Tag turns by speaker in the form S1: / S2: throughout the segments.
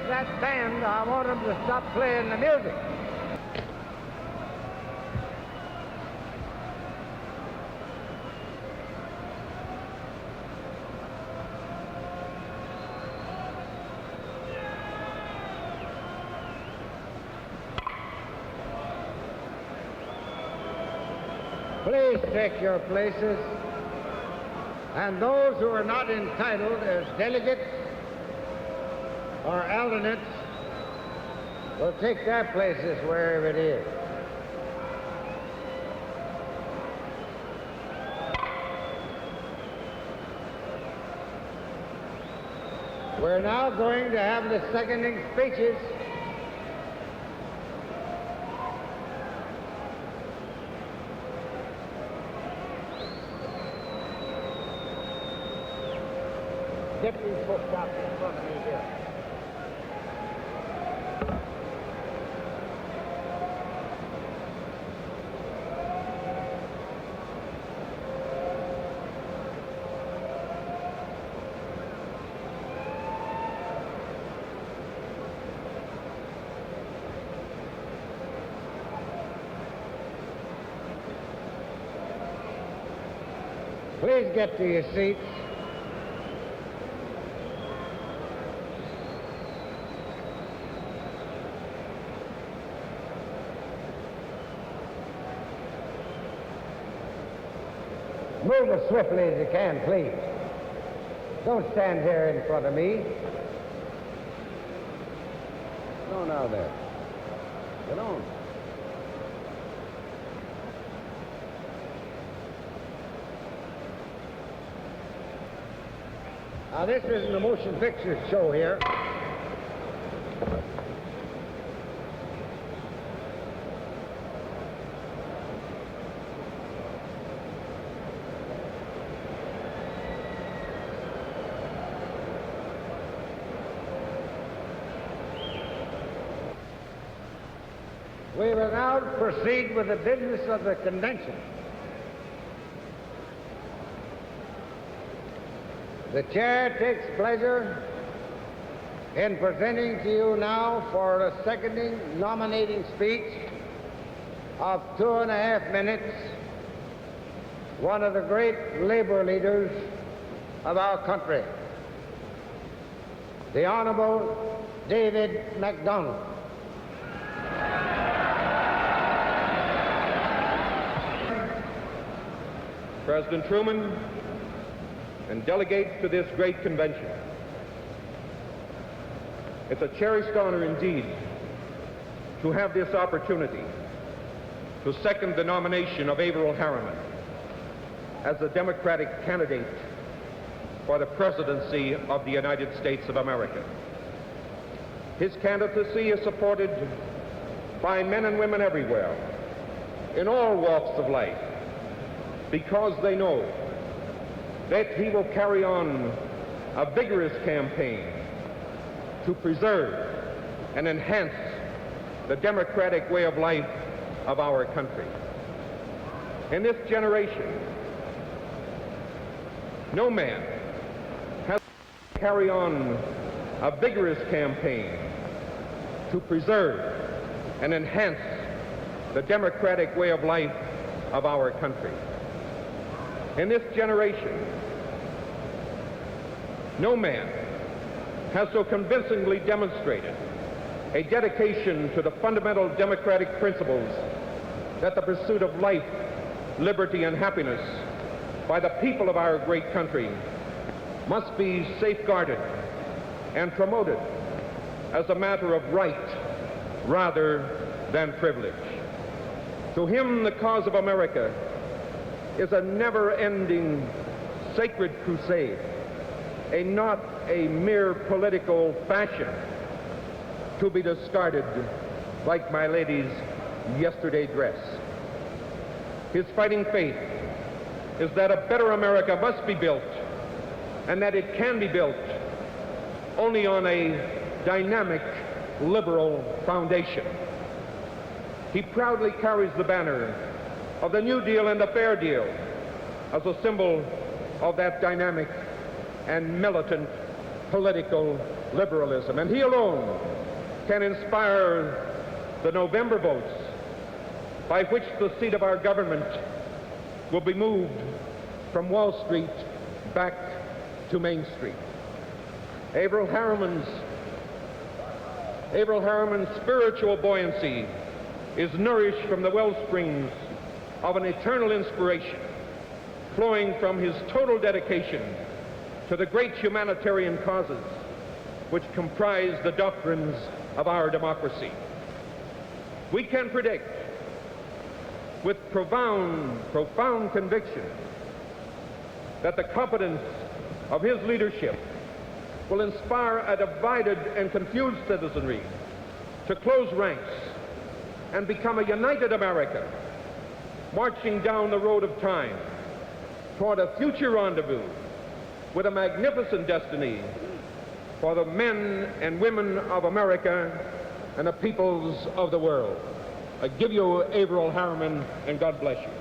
S1: that band, I want them to stop playing the music. Please take your places, and those who are not entitled as delegates or alternates will take their places wherever it is. We're now going to have the seconding speeches. Get these folks out in front of me here. Please get to your seats. Move as swiftly as you can, please. Don't stand here in front of me. Go now there. Get on. Now, this isn't a motion picture show here. We will now proceed with the business of the convention. The chair takes pleasure in presenting to you now for a seconding nominating speech of 2.5 minutes, one of the great labor leaders of our country, the Honorable David MacDonald.
S2: President Truman and delegates to this great convention. It's a cherished honor indeed to have this opportunity to second the nomination of Averell Harriman as the Democratic candidate for the presidency of the United States of America. His candidacy is supported by men and women everywhere, in all walks of life, because they know that he will carry on a vigorous campaign to preserve and enhance the democratic way of life of our country. In this generation, no man has to carry on a vigorous campaign to preserve and enhance the democratic way of life of our country. In this generation, no man has so convincingly demonstrated a dedication to the fundamental democratic principles that the pursuit of life, liberty, and happiness by the people of our great country must be safeguarded and promoted as a matter of right rather than privilege. To him, the cause of America is a never-ending sacred crusade, not a mere political fashion to be discarded like my lady's yesterday dress. His fighting faith is that a better America must be built, and that it can be built only on a dynamic liberal foundation. He proudly carries the banner of the New Deal and the Fair Deal as a symbol of that dynamic and militant political liberalism. And he alone can inspire the November votes by which the seat of our government will be moved from Wall Street back to Main Street. Averell Harriman's spiritual buoyancy is nourished from the well springs of an eternal inspiration flowing from his total dedication to the great humanitarian causes which comprise the doctrines of our democracy. We can predict with profound conviction that the competence of his leadership will inspire a divided and confused citizenry to close ranks and become a united America, marching down the road of time toward a future rendezvous with a magnificent destiny for the men and women of America and the peoples of the world. I give you Averell Harriman, and God bless you.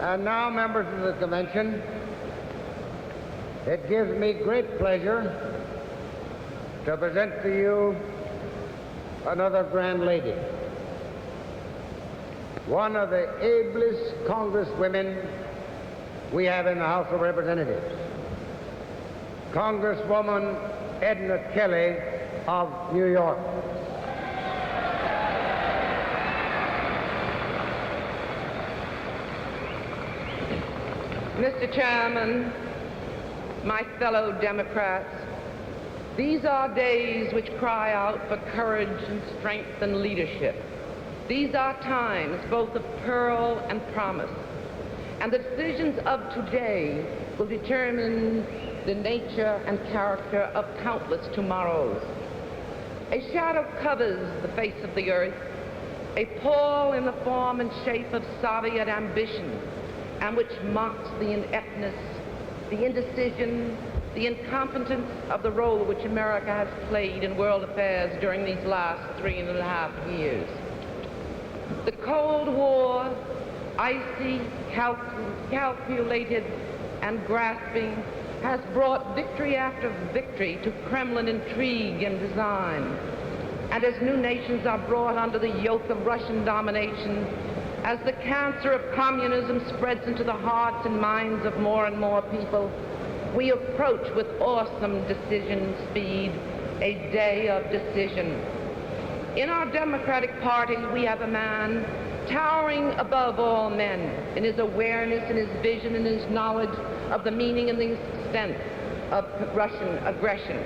S1: And now, members of the convention, it gives me great pleasure to present to you another grand lady, one of the ablest congresswomen we have in the House of Representatives, Congresswoman Edna Kelly of New York.
S3: Mr. Chairman, my fellow Democrats, these are days which cry out for courage and strength and leadership. These are times both of peril and promise. And the decisions of today will determine the nature and character of countless tomorrows. A shadow covers the face of the earth, a pall in the form and shape of Soviet ambition, and which mocks the ineptness, the indecision, the incompetence of the role which America has played in world affairs during these last 3.5 years. The Cold War, icy, calculated, and grasping, has brought victory after victory to Kremlin intrigue and design. And as new nations are brought under the yoke of Russian domination, as the cancer of communism spreads into the hearts and minds of more and more people, we approach with awesome decision speed a day of decision. In our Democratic Party, we have a man towering above all men in his awareness, in his vision, and his knowledge of the meaning and the extent of Russian aggression.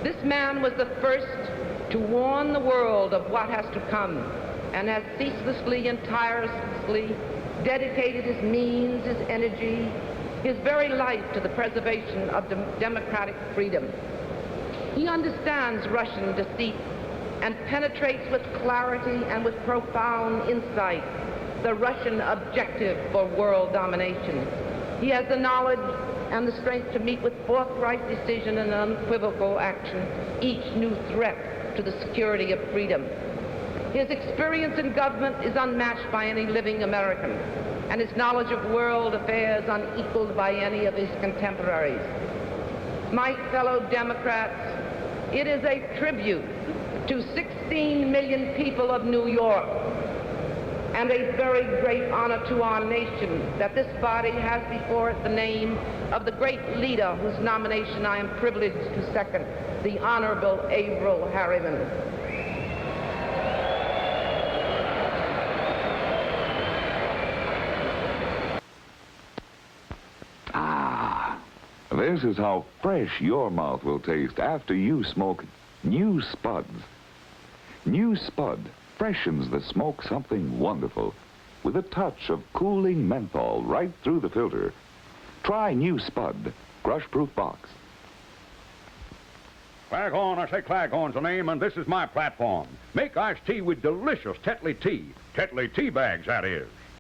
S3: This man was the first to warn the world of what has to come, and has ceaselessly and tirelessly dedicated his means, his energy, his very life to the preservation of democratic freedom. He understands Russian deceit and penetrates with clarity and with profound insight the Russian objective for world domination. He has the knowledge and the strength to meet with forthright decision and unequivocal action each new threat to the security of freedom. His experience in government is unmatched by any living American, and his knowledge of world affairs unequaled by any of his contemporaries. My fellow Democrats, it is a tribute to 16 million people of New York, and a very great honor to our nation that this body has before it the name of the great leader whose nomination I am privileged to second, the Honorable Averell Harriman.
S4: This is how fresh your mouth will taste after you smoke new Spuds. New Spud freshens the smoke something wonderful with a touch of cooling menthol right through the filter. Try New Spud, crush-proof box.
S5: Claghorn, I say Claghorn's the name, and this is my platform. Make iced tea with delicious Tetley tea. Tetley tea bags, that is.